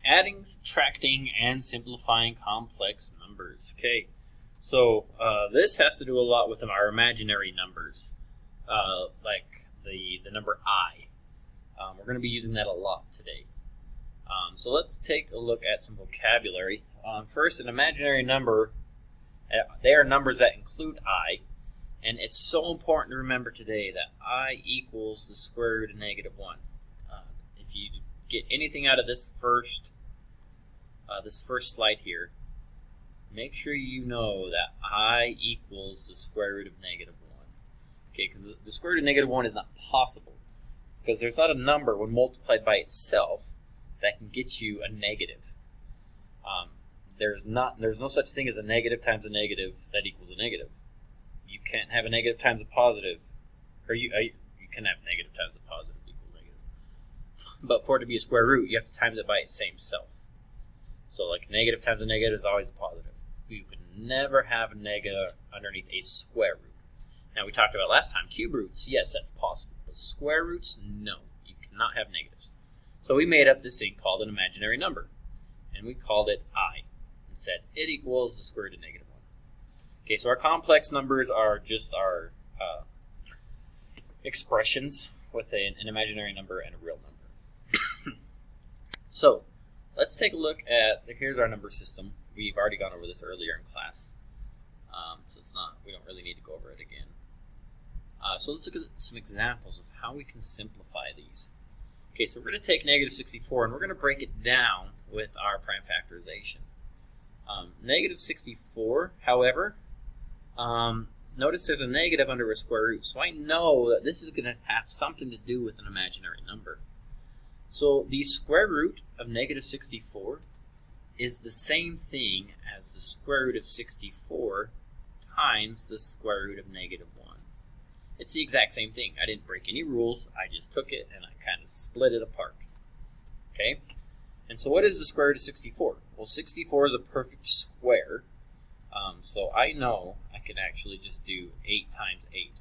Adding, subtracting, and simplifying complex numbers. Okay, so this has to do a lot with our imaginary numbers, like the number I. We're going to be using that a lot today. So let's take a look at some vocabulary. First, an imaginary number, they are numbers that include I, and it's so important to remember today that I equals the square root of -1. If you get anything out of this first slide here, make sure you know that I equals the square root of -1. Okay, because the square root of -1 is not possible, because there's not a number when multiplied by itself that can get you a negative. There's no such thing as a negative times a negative that equals a negative. You can't have a negative times a positive, or you can have negative times a positive equal negative. But for it to be a square root, you have to times it by its same self. So like negative times a negative is always a positive. You can never have a negative underneath a square root. Now we talked about last time, cube roots, yes, that's possible. But square roots, no, you cannot have negatives. So we made up this thing called an imaginary number, and we called it I, and said it equals the square root of -1. Okay, so our complex numbers are just our expressions with an imaginary number and a real number. So let's take a look at, here's our number system. We've already gone over this earlier in class, so we don't really need to go over it again. So let's look at some examples of how we can simplify these. Okay, so we're going to take -64 and we're going to break it down with our prime factorization. -64, however, notice there's a negative under a square root, so I know that this is going to have something to do with an imaginary number. So the square root of -64 is the same thing as the square root of 64 times the square root of -1. It's the exact same thing. I didn't break any rules. I just took it and I kind of split it apart. Okay? And so what is the square root of 64? Well, 64 is a perfect square. So I know I can actually just do 8 times 8.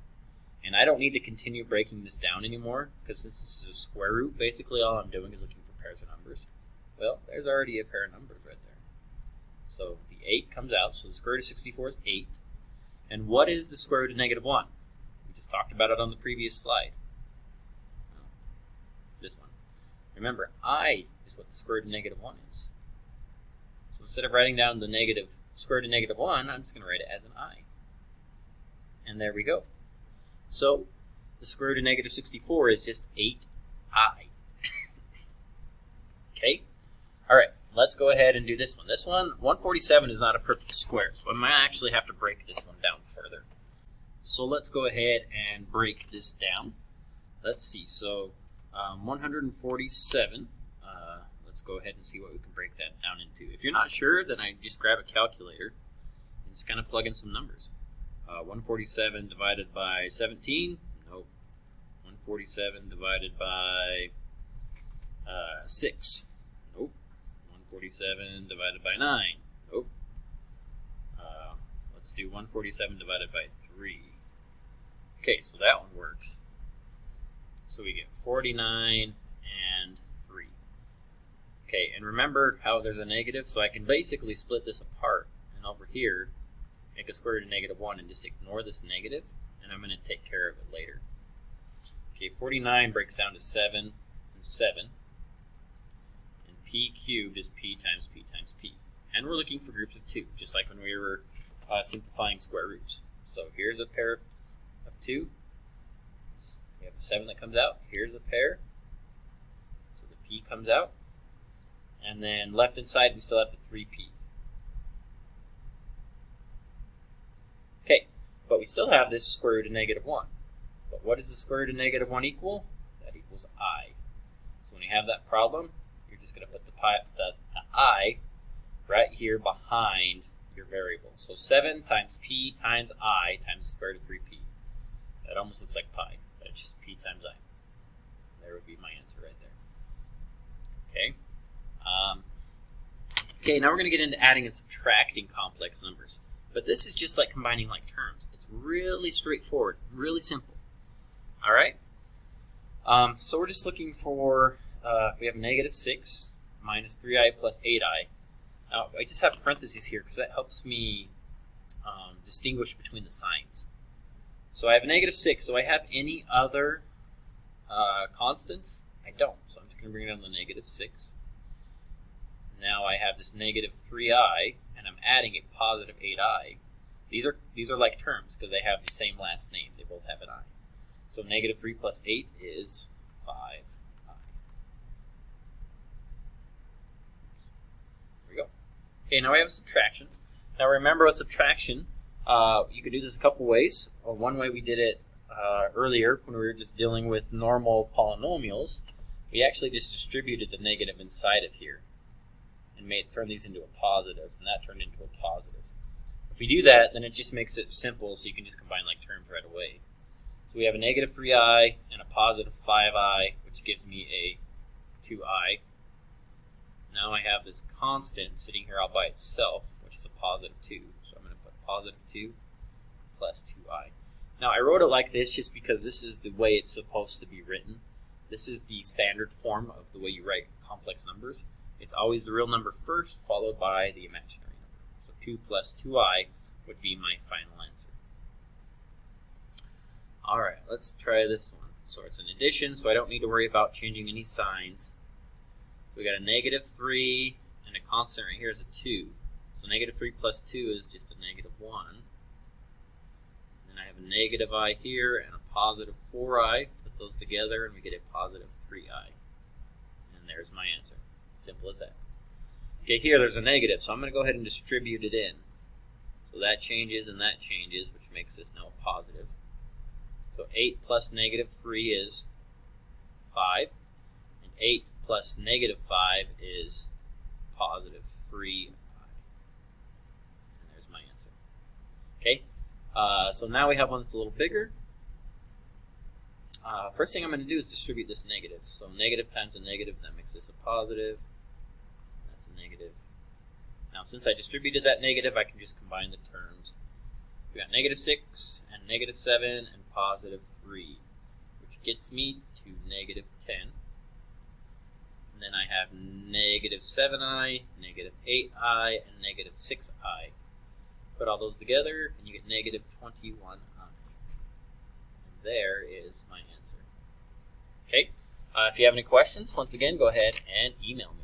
And I don't need to continue breaking this down anymore, because since this is a square root, basically all I'm doing is looking for pairs of numbers. Well, there's already a pair of numbers right there. So the 8 comes out, so the square root of 64 is 8. And what is the square root of -1? We just talked about it on the previous slide. Well, this one. Remember, I is what the square root of -1 is. So instead of writing down the square root of -1, I'm just going to write it as an I. And there we go. So the square root of -64 is just 8i. Okay? Alright, let's go ahead and do this one. This one, 147 is not a perfect square, so I might actually have to break this one down further. So let's go ahead and break this down. Let's see, so 147, let's go ahead and see what we can break that down into. If you're not sure, then I just grab a calculator and just kind of plug in some numbers. 147 divided by 17, nope. 147 divided by 6, nope. 147 divided by 9, nope. Let's do 147 divided by 3. Okay, so that one works. So we get 49 and 3. Okay, and remember how there's a negative, so I can basically split this apart, and over here make a square root of -1 and just ignore this negative, and I'm going to take care of it later. Okay, 49 breaks down to 7 and 7, and p cubed is p times p times p. And we're looking for groups of 2, just like when we were simplifying square roots. So here's a pair of 2. We have a 7 that comes out. Here's a pair. So the p comes out. And then left hand side we still have the 3p. Okay, but we still have this square root of -1. But what does the square root of -1 equal? That equals I. So when you have that problem, you're just going to put the I right here behind your variable. So 7 times p times I times the square root of 3p. That almost looks like pi, but it's just p times I. There would be my answer right there. Okay. Okay, now we're going to get into adding and subtracting complex numbers. But this is just like combining like terms. It's really straightforward, really simple. All right? So we're just looking for, we have -6 minus 3i plus 8i. Now, I just have parentheses here because that helps me distinguish between the signs. So I have a negative 6. Do I have any other constants? I don't. So I'm just going to bring it down to negative 6. Now I have this negative 3i, and I'm adding a positive 8i. These are like terms because they have the same last name. They both have an I. So negative 3 plus 8 is 5i. There we go. Okay, now we have a subtraction. Now remember, with subtraction, you could do this a couple ways. One way we did it earlier when we were just dealing with normal polynomials. We actually just distributed the negative inside of here and turned these into a positive, and that turned into a positive. If we do that, then it just makes it simple, so you can just combine like terms right away. So we have a negative 3i and a positive 5i, which gives me a 2i. Now I have this constant sitting here all by itself, which is a positive 2. So I'm going to put positive 2 plus 2i. Now I wrote it like this just because this is the way it's supposed to be written. This is the standard form of the way you write complex numbers. It's always the real number first, followed by the imaginary number. So 2 plus 2i would be my final answer. Alright, let's try this one. So it's an addition, so I don't need to worry about changing any signs. So we got a negative 3, and a constant right here is a 2. So negative 3 plus 2 is just a negative 1. Then I have a negative I here and a positive 4i. Put those together and we get a positive 3i. And there's my answer. Simple as that. Okay, here there's a negative, so I'm going to go ahead and distribute it in. So that changes and that changes, which makes this now a positive. So 8 plus negative 3 is 5. And 8 plus negative 5 is positive 3i. And there's my answer. Okay, so now we have one that's a little bigger. First thing I'm going to do is distribute this negative. So negative times a negative, that makes this a positive. That's a negative. Now since I distributed that negative, I can just combine the terms. We got negative 6 and negative 7 and positive 3, which gets me to negative 10. And then I have negative 7i, negative 8i, and negative 6i. Put all those together, and you get negative 21i. And there is my answer. Okay, if you have any questions, once again, go ahead and email me.